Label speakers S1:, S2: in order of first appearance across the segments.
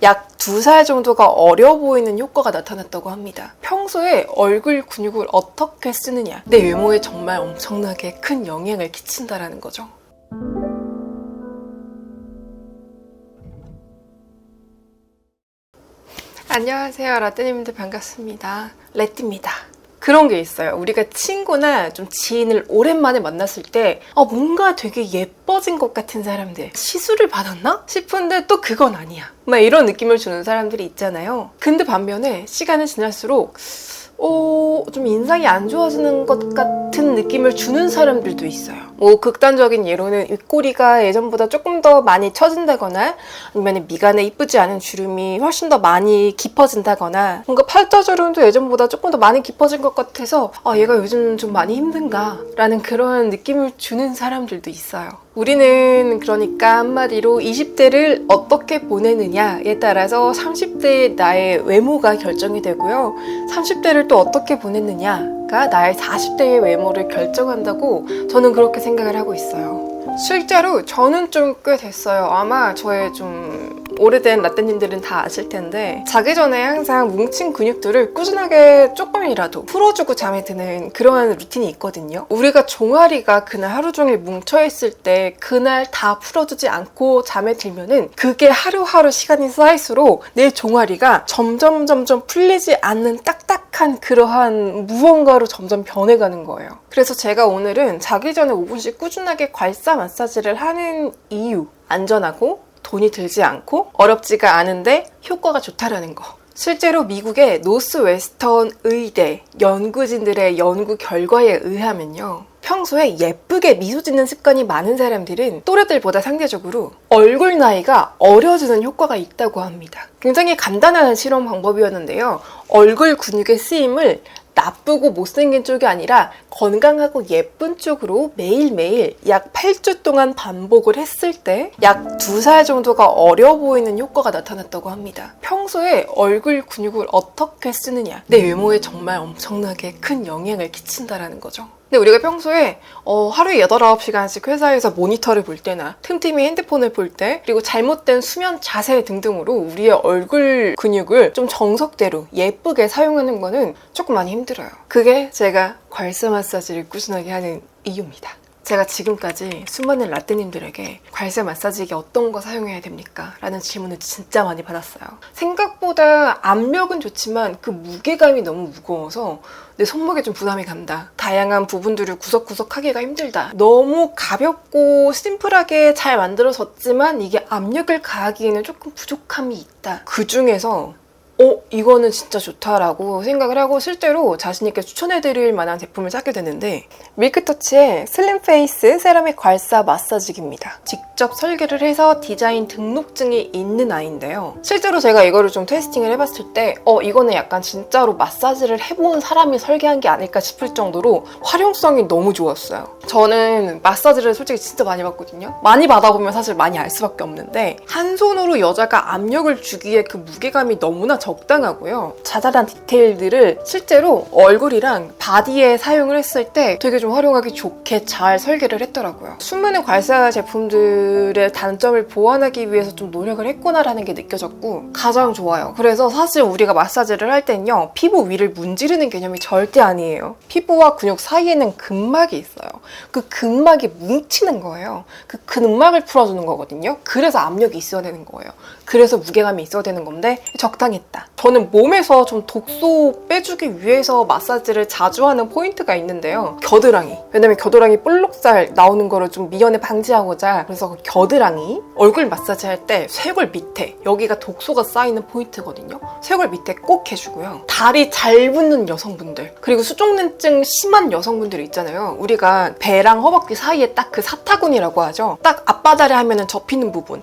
S1: 약 2살 정도가 어려 보이는 효과가 나타났다고 합니다. 평소에 얼굴 근육을 어떻게 쓰느냐, 내 외모에 정말 엄청나게 큰 영향을 끼친다라는 거죠. 안녕하세요, 라떼님들 반갑습니다. 레띠입니다. 그런 게 있어요. 우리가 친구나 좀 지인을 오랜만에 만났을 때 뭔가 되게 예뻐진 것 같은 사람들, 시술을 받았나 싶은데 또 그건 아니야, 막 이런 느낌을 주는 사람들이 있잖아요. 근데 반면에 시간이 지날수록 좀 인상이 안 좋아지는 것 같은 느낌을 주는 사람들도 있어요. 극단적인 예로는 입꼬리가 예전보다 조금 더 많이 처진다거나, 아니면 미간에 이쁘지 않은 주름이 훨씬 더 많이 깊어진다거나, 뭔가 팔자주름도 예전보다 조금 더 많이 깊어진 것 같아서 얘가 요즘 좀 많이 힘든가? 라는 그런 느낌을 주는 사람들도 있어요. 우리는 그러니까 한마디로 20대를 어떻게 보내느냐에 따라서 30대의 나의 외모가 결정이 되고요. 30대를 또 어떻게 보냈느냐가 나의 40대의 외모를 결정한다고 저는 그렇게 생각을 하고 있어요. 실제로 저는 좀 꽤 됐어요. 아마 저의 좀 오래된 라떼님들은 다 아실 텐데, 자기 전에 항상 뭉친 근육들을 꾸준하게 조금이라도 풀어주고 잠에 드는 그러한 루틴이 있거든요. 우리가 종아리가 그날 하루 종일 뭉쳐있을 때 그날 다 풀어주지 않고 잠에 들면은 그게 하루하루 시간이 쌓일수록 내 종아리가 점점 풀리지 않는 딱딱한 그러한 무언가로 점점 변해가는 거예요. 그래서 제가 오늘은 자기 전에 5분씩 꾸준하게 괄사 마사지를 하는 이유, 안전하고 돈이 들지 않고 어렵지가 않은데 효과가 좋다라는 거. 실제로 미국의 노스웨스턴 의대 연구진들의 연구 결과에 의하면요, 평소에 예쁘게 미소 짓는 습관이 많은 사람들은 또래들보다 상대적으로 얼굴 나이가 어려지는 효과가 있다고 합니다. 굉장히 간단한 실험 방법이었는데요, 얼굴 근육의 쓰임을 나쁘고 못생긴 쪽이 아니라 건강하고 예쁜 쪽으로 매일매일 약 8주 동안 반복을 했을 때 약 2살 정도가 어려 보이는 효과가 나타났다고 합니다. 평소에 얼굴 근육을 어떻게 쓰느냐, 내 외모에 정말 엄청나게 큰 영향을 끼친다라는 거죠. 근데 우리가 평소에 하루에 8, 9시간씩 회사에서 모니터를 볼 때나 틈틈이 핸드폰을 볼 때, 그리고 잘못된 수면 자세 등등으로 우리의 얼굴 근육을 좀 정석대로 예쁘게 사용하는 거는 조금 많이 힘들어요. 그게 제가 괄사 마사지를 꾸준하게 하는 이유입니다. 제가 지금까지 수많은 라떼님들에게 괄사 마사지기 어떤 거 사용해야 됩니까? 라는 질문을 진짜 많이 받았어요. 생각보다 압력은 좋지만 그 무게감이 너무 무거워서 내 손목에 좀 부담이 간다. 다양한 부분들을 구석구석 하기가 힘들다. 너무 가볍고 심플하게 잘 만들어졌지만 이게 압력을 가하기에는 조금 부족함이 있다. 그 중에서 이거는 진짜 좋다라고 생각을 하고 실제로 자신있게 추천해드릴 만한 제품을 찾게 됐는데, 밀크터치의 슬림페이스 세라믹 괄사 마사지기입니다. 직접 설계를 해서 디자인 등록증이 있는 아이인데요. 실제로 제가 이거를 좀 테스팅을 해봤을 때 이거는 약간 진짜로 마사지를 해본 사람이 설계한 게 아닐까 싶을 정도로 활용성이 너무 좋았어요. 저는 마사지를 솔직히 진짜 많이 받거든요. 많이 받아보면 사실 많이 알 수밖에 없는데, 한 손으로 여자가 압력을 주기에 그 무게감이 너무나 적당하고요. 자잘한 디테일들을 실제로 얼굴이랑 바디에 사용을 했을 때 되게 좀 활용하기 좋게 잘 설계를 했더라고요. 수많은 괄사 제품들의 단점을 보완하기 위해서 좀 노력을 했구나라는 게 느껴졌고 가장 좋아요. 그래서 사실 우리가 마사지를 할 때는요, 피부 위를 문지르는 개념이 절대 아니에요. 피부와 근육 사이에는 근막이 있어요. 그 근막이 뭉치는 거예요. 그 근막을 풀어주는 거거든요. 그래서 압력이 있어야 되는 거예요. 그래서 무게감이 있어야 되는 건데 적당했다. 저는 몸에서 좀 독소 빼주기 위해서 마사지를 자주 하는 포인트가 있는데요, 겨드랑이. 왜냐면 겨드랑이 볼록살 나오는 거를 좀 미연에 방지하고자, 그래서 겨드랑이 얼굴 마사지 할 때 쇄골 밑에, 여기가 독소가 쌓이는 포인트거든요. 쇄골 밑에 꼭 해주고요. 다리 잘 붙는 여성분들, 그리고 수족냉증 심한 여성분들 있잖아요. 우리가 배랑 허벅지 사이에 딱 그 사타구니라고 하죠. 딱 앞바다리 하면은 접히는 부분,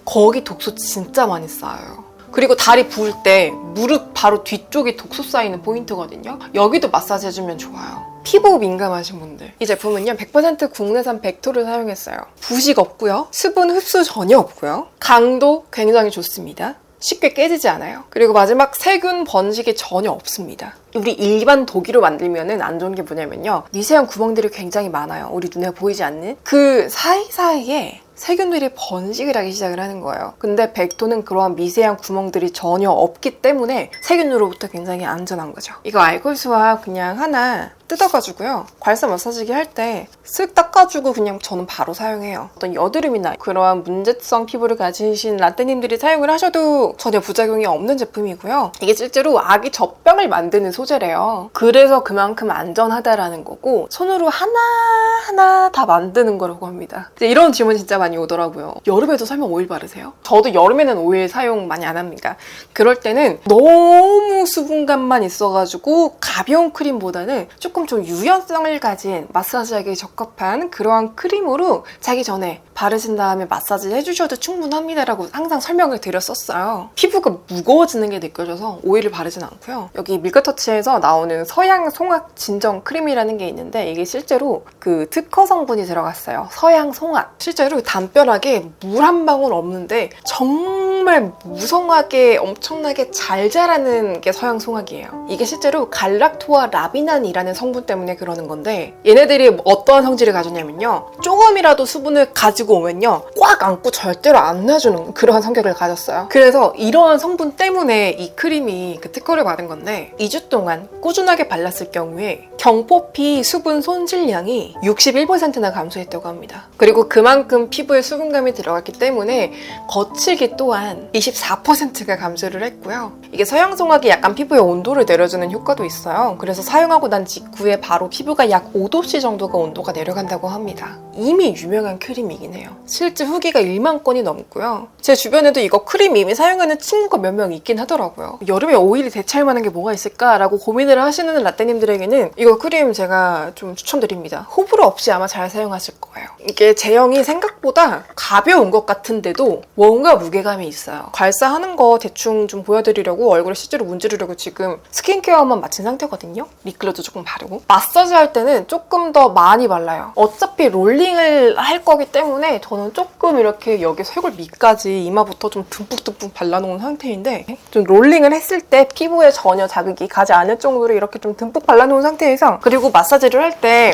S1: 거기 독소 진짜 많이 쌓여요. 그리고 다리 부을 때 무릎 바로 뒤쪽이 독소 쌓이는 포인트거든요. 여기도 마사지 해주면 좋아요. 피부 민감하신 분들, 이 제품은요 100% 국내산 백토를 사용했어요. 부식 없고요, 수분 흡수 전혀 없고요, 강도 굉장히 좋습니다. 쉽게 깨지지 않아요. 그리고 마지막 세균 번식이 전혀 없습니다. 우리 일반 도기로 만들면은 안 좋은 게 뭐냐면요, 미세한 구멍들이 굉장히 많아요. 우리 눈에 보이지 않는 그 사이사이에 세균들이 번식을 하기 시작을 하는 거예요. 근데 백토는 그러한 미세한 구멍들이 전혀 없기 때문에 세균으로부터 굉장히 안전한 거죠. 이거 알콜 수압 그냥 하나 뜯어가지고요, 괄사 마사지기 할 때 쓱 닦아주고 그냥 저는 바로 사용해요. 어떤 여드름이나 그러한 문제성 피부를 가지신 라떼님들이 사용을 하셔도 전혀 부작용이 없는 제품이고요. 이게 실제로 아기 젖병을 만드는 소재래요. 그래서 그만큼 안전하다라는 거고, 손으로 하나하나 다 만드는 거라고 합니다. 이런 질문 진짜 많이 오더라고요. 여름에도 설명 오일 바르세요? 저도 여름에는 오일 사용 많이 안 합니다. 그럴 때는 너무 수분감만 있어가지고 가벼운 크림보다는 조금 좀 유연성을 가진 마사지하기에 적합한 그러한 크림으로 자기 전에 바르신 다음에 마사지 해주셔도 충분합니다라고 항상 설명을 드렸었어요. 피부가 무거워지는 게 느껴져서 오일을 바르진 않고요. 여기 밀크터치에서 나오는 서양 송악 진정 크림이라는 게 있는데, 이게 실제로 그 특허 성분이 들어갔어요. 서양 송악. 실제로 담벼락에 물 한 방울 없는데 정말 무성하게 엄청나게 잘 자라는 게 서양 송악이에요. 이게 실제로 갈락토아 라비난이라는 성분 때문에 그러는 건데, 얘네들이 어떠한 성질을 가졌냐면요, 조금이라도 수분을 가지고 오면요 꽉 안고 절대로 안 놔주는 그러한 성격을 가졌어요. 그래서 이러한 성분 때문에 이 크림이 그 특허를 받은 건데, 2주 동안 꾸준하게 발랐을 경우에 경포피 수분 손실량이 61%나 감소했다고 합니다. 그리고 그만큼 피부에 수분감이 들어갔기 때문에 거칠기 또한 24%가 감소를 했고요. 이게 서양 송악이 약간 피부의 온도를 내려주는 효과도 있어요. 그래서 사용하고 난 직후에 바로 피부가 약 5도씨 정도가 온도가 내려간다고 합니다. 이미 유명한 크림이긴 해요. 실제 후기가 1만 건이 넘고요. 제 주변에도 이거 크림 이미 사용하는 친구가 몇 명 있긴 하더라고요. 여름에 오일이 대체할 만한 게 뭐가 있을까라고 고민을 하시는 라떼님들에게는 이거 크림 제가 좀 추천드립니다. 호불호 없이 아마 잘 사용하실 거예요. 이게 제형이 생각보다 가벼운 것 같은데도 뭔가 무게감이 있어요. 괄사하는 거 대충 좀 보여드리려고 얼굴에 실제로 문지르려고 지금 스킨케어만 마친 상태거든요. 립글로도 조금 바르고. 마사지 할 때는 조금 더 많이 발라요. 어차피 롤링을 할 거기 때문에 저는 조금 이렇게 여기 쇄골 밑까지 이마부터 좀 듬뿍듬뿍 발라놓은 상태인데, 좀 롤링을 했을 때 피부에 전혀 자극이 가지 않을 정도로 이렇게 좀 듬뿍 발라놓은 상태에서, 그리고 마사지를 할 때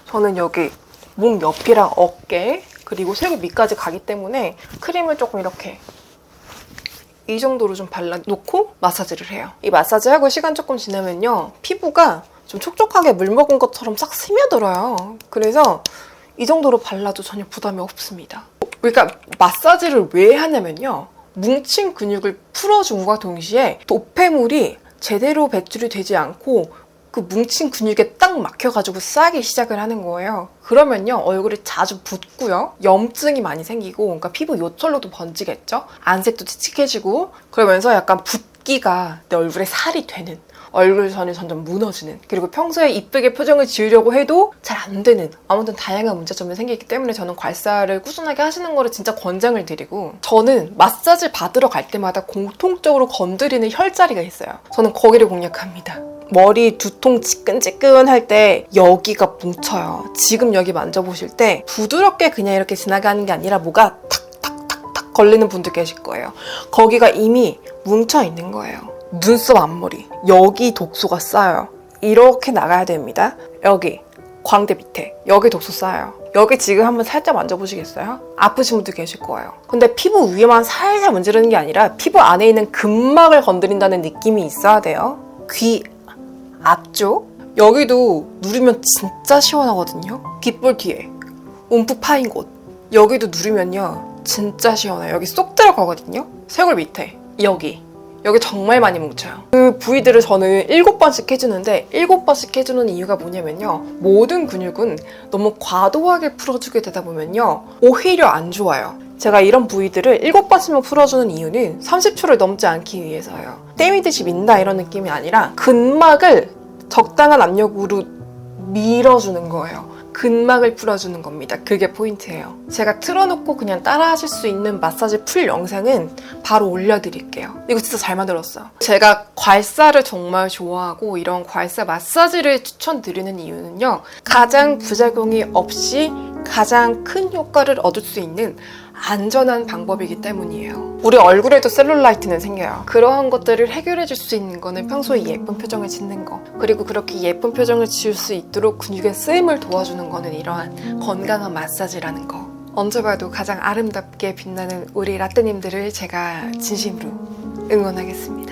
S1: 저는 여기 목 옆이랑 어깨 그리고 쇄골 밑까지 가기 때문에 크림을 조금 이렇게 이 정도로 좀 발라놓고 마사지를 해요. 이 마사지하고 시간 조금 지나면요 피부가 좀 촉촉하게 물 먹은 것처럼 싹 스며들어요. 그래서 이 정도로 발라도 전혀 부담이 없습니다. 그러니까 마사지를 왜 하냐면요, 뭉친 근육을 풀어줌과 동시에 노폐물이 제대로 배출이 되지 않고 그 뭉친 근육에 딱 막혀가지고 싸기 시작을 하는 거예요. 그러면요 얼굴이 자주 붓고요, 염증이 많이 생기고, 그러니까 피부 요철로도 번지겠죠. 안색도 칙칙해지고, 그러면서 약간 붓기가 내 얼굴에 살이 되는, 얼굴선이 점점 무너지는, 그리고 평소에 이쁘게 표정을 지으려고 해도 잘 안 되는, 아무튼 다양한 문제점이 생기기 때문에 저는 괄사를 꾸준하게 하시는 거를 진짜 권장을 드리고, 저는 마사지 받으러 갈 때마다 공통적으로 건드리는 혈자리가 있어요. 저는 거기를 공략합니다. 머리 두통 지끈지끈할 때 여기가 뭉쳐요. 지금 여기 만져보실 때 부드럽게 그냥 이렇게 지나가는 게 아니라 뭐가 탁탁탁탁 걸리는 분들 계실 거예요. 거기가 이미 뭉쳐 있는 거예요. 눈썹 앞머리, 여기 독소가 쌓여요. 이렇게 나가야 됩니다. 여기 광대 밑에 여기 독소 쌓여요. 여기 지금 한번 살짝 만져보시겠어요? 아프신 분들 계실 거예요. 근데 피부 위에만 살살 문지르는 게 아니라 피부 안에 있는 근막을 건드린다는 느낌이 있어야 돼요. 귀 앞쪽 여기도 누르면 진짜 시원하거든요. 귓볼 뒤에 움푹 파인 곳 여기도 누르면요 진짜 시원해요. 여기 쏙 들어가거든요. 쇄골 밑에 여기 정말 많이 뭉쳐요. 그 부위들을 저는 7번씩 해주는데, 7번씩 해주는 이유가 뭐냐면요, 모든 근육은 너무 과도하게 풀어주게 되다 보면요 오히려 안 좋아요. 제가 이런 부위들을 7번씩만 풀어주는 이유는 30초를 넘지 않기 위해서요. 때미듯이 민다 이런 느낌이 아니라 근막을 적당한 압력으로 밀어주는 거예요. 근막을 풀어주는 겁니다. 그게 포인트예요. 제가 틀어놓고 그냥 따라 하실 수 있는 마사지 풀 영상은 바로 올려드릴게요. 이거 진짜 잘 만들었어요. 제가 괄사를 정말 좋아하고 이런 괄사 마사지를 추천드리는 이유는요, 가장 부작용이 없이 가장 큰 효과를 얻을 수 있는 안전한 방법이기 때문이에요. 우리 얼굴에도 셀룰라이트는 생겨요. 그러한 것들을 해결해 줄 수 있는 거는 평소에 예쁜 표정을 짓는 거, 그리고 그렇게 예쁜 표정을 지을 수 있도록 근육의 쓰임을 도와주는 거는 이러한 건강한 마사지라는 거. 언제 봐도 가장 아름답게 빛나는 우리 라떼님들을 제가 진심으로 응원하겠습니다.